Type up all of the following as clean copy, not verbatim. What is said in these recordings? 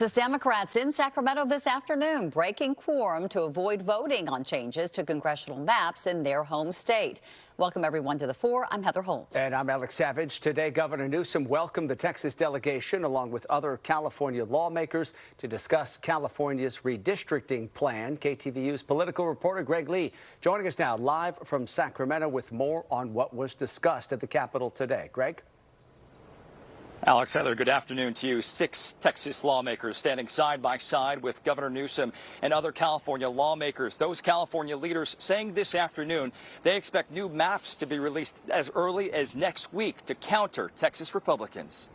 Texas Democrats in Sacramento this afternoon breaking quorum to avoid voting on changes to congressional maps in their home state. Welcome everyone to the 4. I'm Heather Holmes. And I'm Alex Savage. Today, Governor Newsom welcomed the Texas delegation along with other California lawmakers to discuss California's redistricting plan. KTVU's political reporter Greg Lee joining us now live from Sacramento with more on what was discussed at the Capitol today. Greg? Alex, Heather, good afternoon to you. 6 Texas lawmakers standing side by side with Governor Newsom and other California lawmakers. Those California leaders saying this afternoon they expect new maps to be released as early as next week to counter Texas Republicans.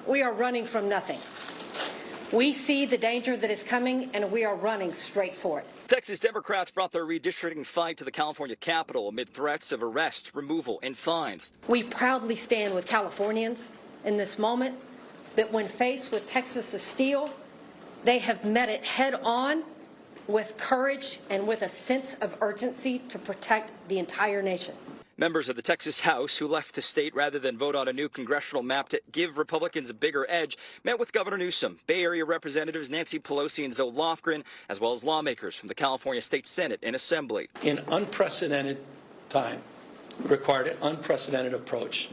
We are running from nothing. We see the danger that is coming, and we are running straight for it. Texas Democrats brought their redistricting fight to the California Capitol amid threats of arrest, removal, and fines. We proudly stand with Californians in this moment, that when faced with Texas's steel, they have met it head on with courage and with a sense of urgency to protect the entire nation. Members of the Texas House who left the state rather than vote on a new congressional map to give Republicans a bigger edge met with Governor Newsom, Bay Area Representatives Nancy Pelosi and Zoe Lofgren, as well as lawmakers from the California State Senate and Assembly. In unprecedented time, required an unprecedented approach,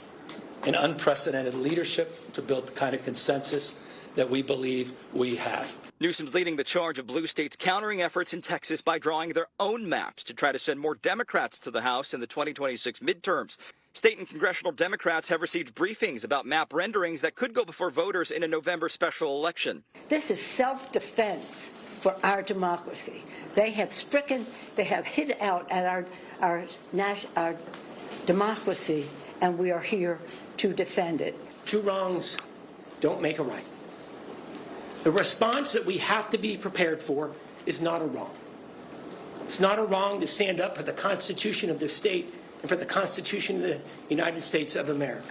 an unprecedented leadership to build the kind of consensus that we believe we have. Newsom's leading the charge of blue states countering efforts in Texas by drawing their own maps to try to send more Democrats to the House in the 2026 midterms. State and congressional Democrats have received briefings about map renderings that could go before voters in a November special election. This is self-defense for our democracy. They have hit out at our democracy, and we are here to defend it. Two wrongs don't make a right. The response that we have to be prepared for is not a wrong. It's not a wrong to stand up for the Constitution of the state and for the Constitution of the United States of America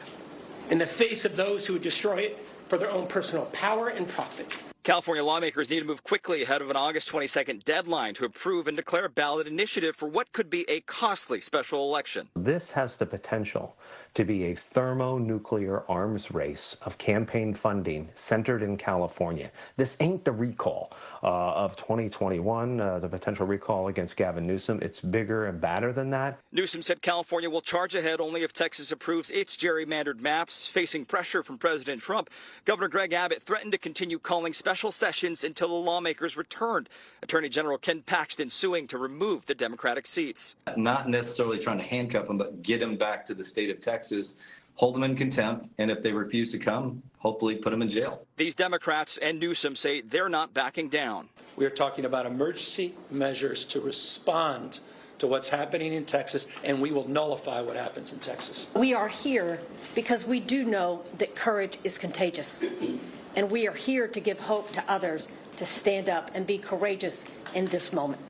in the face of those who would destroy it for their own personal power and profit. California lawmakers need to move quickly ahead of an August 22nd deadline to approve and declare a ballot initiative for what could be a costly special election. This has the potential to be a thermonuclear arms race of campaign funding centered in California. This ain't the recall of 2021, the potential recall against Gavin Newsom. It's bigger and badder than that. Newsom said California will charge ahead only if Texas approves its gerrymandered maps. Facing pressure from President Trump, Governor Greg Abbott threatened to continue calling special sessions until the lawmakers returned. Attorney General Ken Paxton suing to remove the Democratic seats. Not necessarily trying to handcuff them, but get them back to the state of Texas, hold them in contempt, and if they refuse to come, hopefully put them in jail. These Democrats and Newsom say they're not backing down. We are talking about emergency measures to respond to what's happening in Texas, and we will nullify what happens in Texas. We are here because we do know that courage is contagious, and we are here to give hope to others to stand up and be courageous in this moment.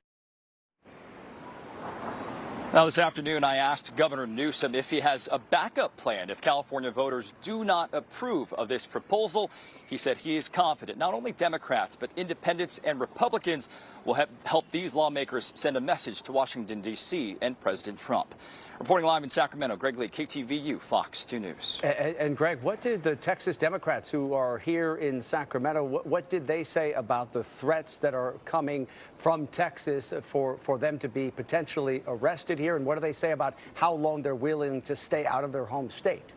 Now, this afternoon, I asked Governor Newsom if he has a backup plan if California voters do not approve of this proposal. He said he is confident not only Democrats, but independents and Republicans will help these lawmakers send a message to Washington, D.C. and President Trump. Reporting live in Sacramento, Greg Lee, KTVU, Fox 2 News. And Greg, what did the Texas Democrats who are here in Sacramento, what did they say about the threats that are coming from Texas for them to be potentially arrested here? And what do they say about how long they're willing to stay out of their home state?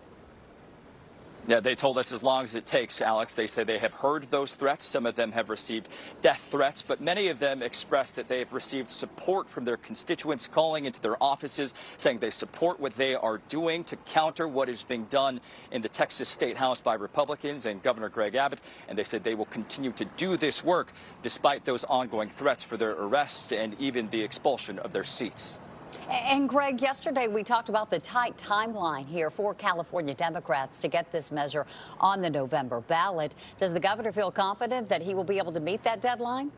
Yeah, they told us as long as it takes, Alex. They say they have heard those threats. Some of them have received death threats, but many of them expressed that they have received support from their constituents calling into their offices, saying they support what they are doing to counter what is being done in the Texas State House by Republicans and Governor Greg Abbott. And they said they will continue to do this work despite those ongoing threats for their arrests and even the expulsion of their seats. And Greg, yesterday we talked about the tight timeline here for California Democrats to get this measure on the November ballot. Does the governor feel confident that he will be able to meet that deadline?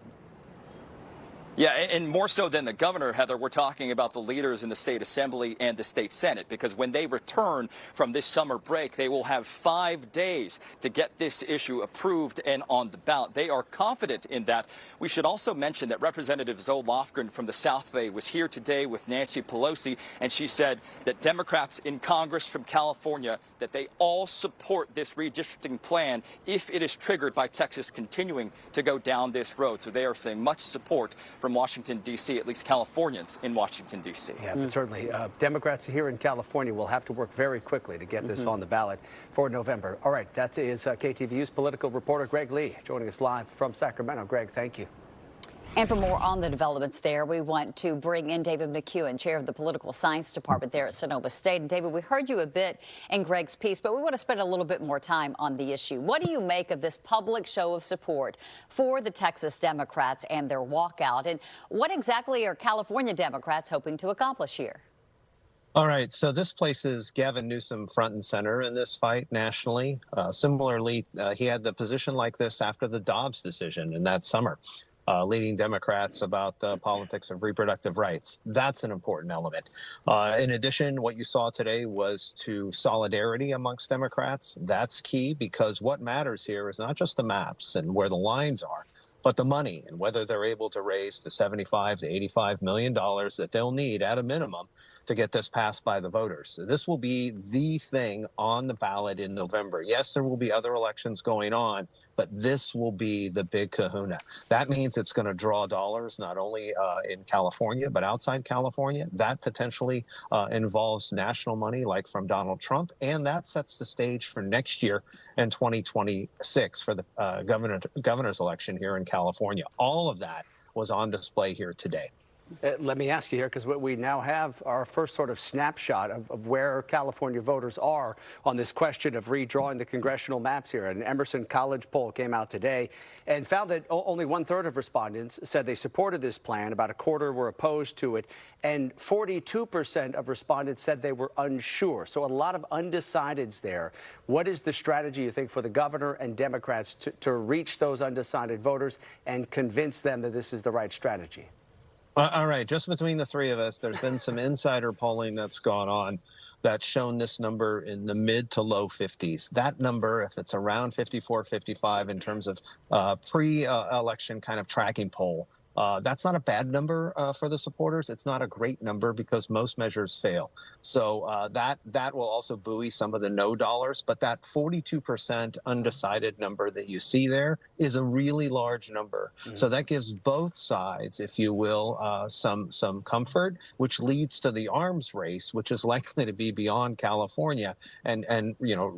Yeah, and more so than the governor, Heather, we're talking about the leaders in the state assembly and the state senate, because when they return from this summer break, they will have 5 days to get this issue approved and on the ballot. They are confident in that. We should also mention that Representative Zoe Lofgren from the South Bay was here today with Nancy Pelosi, and she said that Democrats in Congress from California, that they all support this redistricting plan if it is triggered by Texas continuing to go down this road. So they are saying much support from Washington, D.C., at least Californians in Washington, D.C. Yeah, but certainly Democrats here in California will have to work very quickly to get this on the ballot for November. All right, that is KTVU's political reporter Greg Lee joining us live from Sacramento. Greg, thank you. And for more on the developments there, we want to bring in David McEwen, chair of the Political Science Department there at Sonoma State. And David, we heard you a bit in Greg's piece, but we want to spend a little bit more time on the issue. What do you make of this public show of support for the Texas Democrats and their walkout? And what exactly are California Democrats hoping to accomplish here? All right, so this places Gavin Newsom front and center in this fight nationally. Similarly, he had the position like this after the Dobbs decision in that summer. Leading Democrats about the politics of reproductive rights. That's an important element. In addition, what you saw today was to solidarity amongst Democrats. That's key, because what matters here is not just the maps and where the lines are, but the money and whether they're able to raise the $75 to $85 million that they'll need at a minimum to get this passed by the voters. This will be the thing on the ballot in November. Yes, there will be other elections going on, but this will be the big kahuna. That means it's going to draw dollars not only in California, but outside California. That potentially involves national money like from Donald Trump, and that sets the stage for next year and 2026 for the governor's election here in California. All of that was on display here today. Let me ask you here, because we now have our first sort of snapshot of where California voters are on this question of redrawing the congressional maps here. An Emerson College poll came out today and found that only 1/3 of respondents said they supported this plan. About a quarter were opposed to it, and 42% of respondents said they were unsure. So a lot of undecideds there. What is the strategy, you think, for the governor and Democrats to reach those undecided voters and convince them that this is the right strategy? All right, just between the three of us, there's been some insider polling that's gone on that's shown this number in the mid to low 50s. That number, if it's around 54, 55 in terms of pre-election kind of tracking poll, that's not a bad number for the supporters. It's not a great number because most measures fail. So that will also buoy some of the no dollars. But that 42% undecided number that you see there is a really large number. So that gives both sides, if you will, some comfort, which leads to the arms race, which is likely to be beyond California. And you know,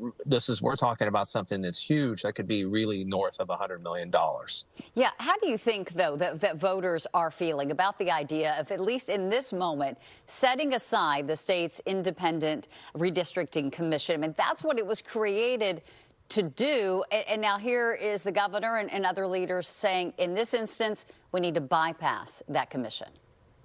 we're talking about something that's huge that could be really north of $100 million. Yeah. How do you think, though, that voters are feeling about the idea of, at least in this moment, setting aside the state's independent redistricting commission? I mean, that's what it was created to do. And now here is the governor and other leaders saying, in this instance, we need to bypass that commission.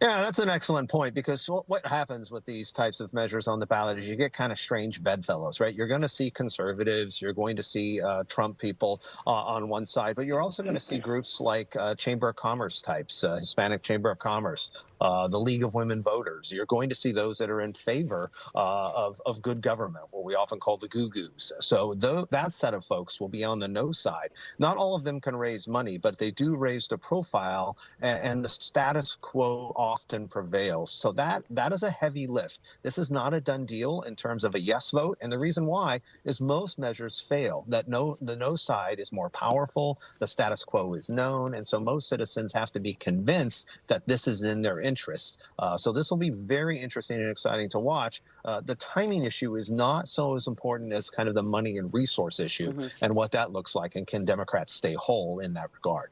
Yeah, that's an excellent point, because what happens with these types of measures on the ballot is you get kind of strange bedfellows, right? You're going to see conservatives, you're going to see Trump people on one side, but you're also going to see groups like Chamber of Commerce types, Hispanic Chamber of Commerce, the League of Women Voters. You're going to see those that are in favor of good government, what we often call the goo-goos. So that set of folks will be on the no side. Not all of them can raise money, but they do raise the profile, and the status quo often prevails. So that is a heavy lift. This is not a done deal in terms of a yes vote. And the reason why is most measures fail. The no side is more powerful. The status quo is known. And so most citizens have to be convinced that this is in their interest. So this will be very interesting and exciting to watch. The timing issue is not so as important as kind of the money and resource issue and what that looks like. And can Democrats stay whole in that regard?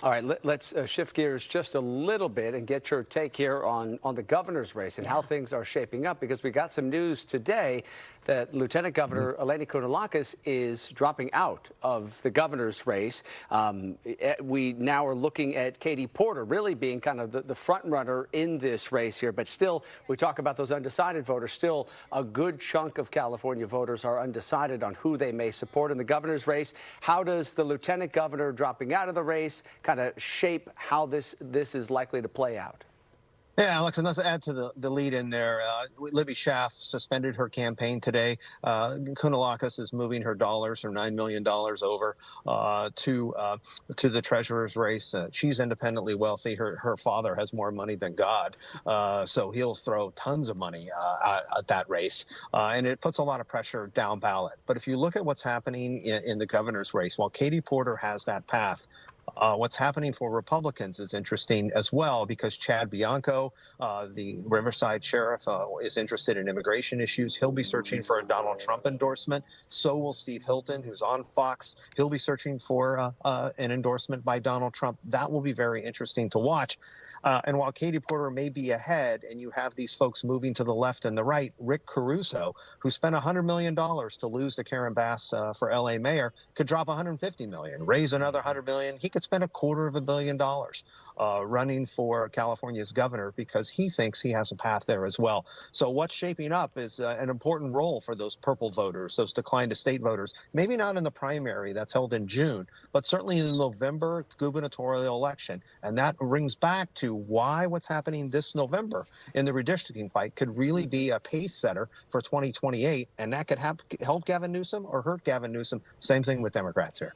All right, let's shift gears just a little bit and get your take here on the governor's race and how things are shaping up, because we got some news today that Lieutenant Governor Eleni Kounalakis is dropping out of the governor's race. We now are looking at Katie Porter really being kind of the front runner in this race here. But still, we talk about those undecided voters. Still, a good chunk of California voters are undecided on who they may support in the governor's race. How does the lieutenant governor dropping out of the race kind of shape how this is likely to play out? Yeah, Alex, and let's add to the lead in there. Libby Schaaf suspended her campaign today. Kounalakis is moving her dollars, her $9 million over to the treasurer's race. She's independently wealthy. Her father has more money than God, so he'll throw tons of money at that race, and it puts a lot of pressure down ballot. But if you look at what's happening in the governor's race, while Katie Porter has that path, what's happening for Republicans is interesting as well, because Chad Bianco, the Riverside sheriff, is interested in immigration issues. He'll be searching for a Donald Trump endorsement. So will Steve Hilton, who's on Fox. He'll be searching for an endorsement by Donald Trump. That will be very interesting to watch. And while Katie Porter may be ahead and you have these folks moving to the left and the right, Rick Caruso, who spent $100 million to lose to Karen Bass for L.A. mayor, could drop $150 million, raise another $100 million. He could spend $250 million running for California's governor because he thinks he has a path there as well. So what's shaping up is an important role for those purple voters, those decline to state voters, maybe not in the primary that's held in June, but certainly in the November gubernatorial election. And that rings back to why what's happening this November in the redistricting fight could really be a pace setter for 2028. And that could help Gavin Newsom or hurt Gavin Newsom. Same thing with Democrats here.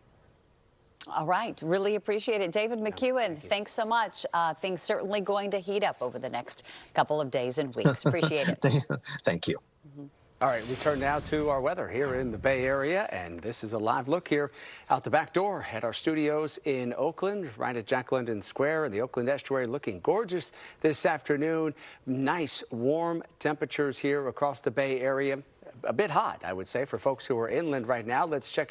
All right. Really appreciate it. David McEwen, thanks so much. Things certainly going to heat up over the next couple of days and weeks. Appreciate it. Thank you. All right, we turn now to our weather here in the Bay Area, and this is a live look here out the back door at our studios in Oakland, right at Jack London Square in the Oakland Estuary, looking gorgeous this afternoon. Nice, warm temperatures here across the Bay Area. A bit hot, I would say, for folks who are inland right now. Let's check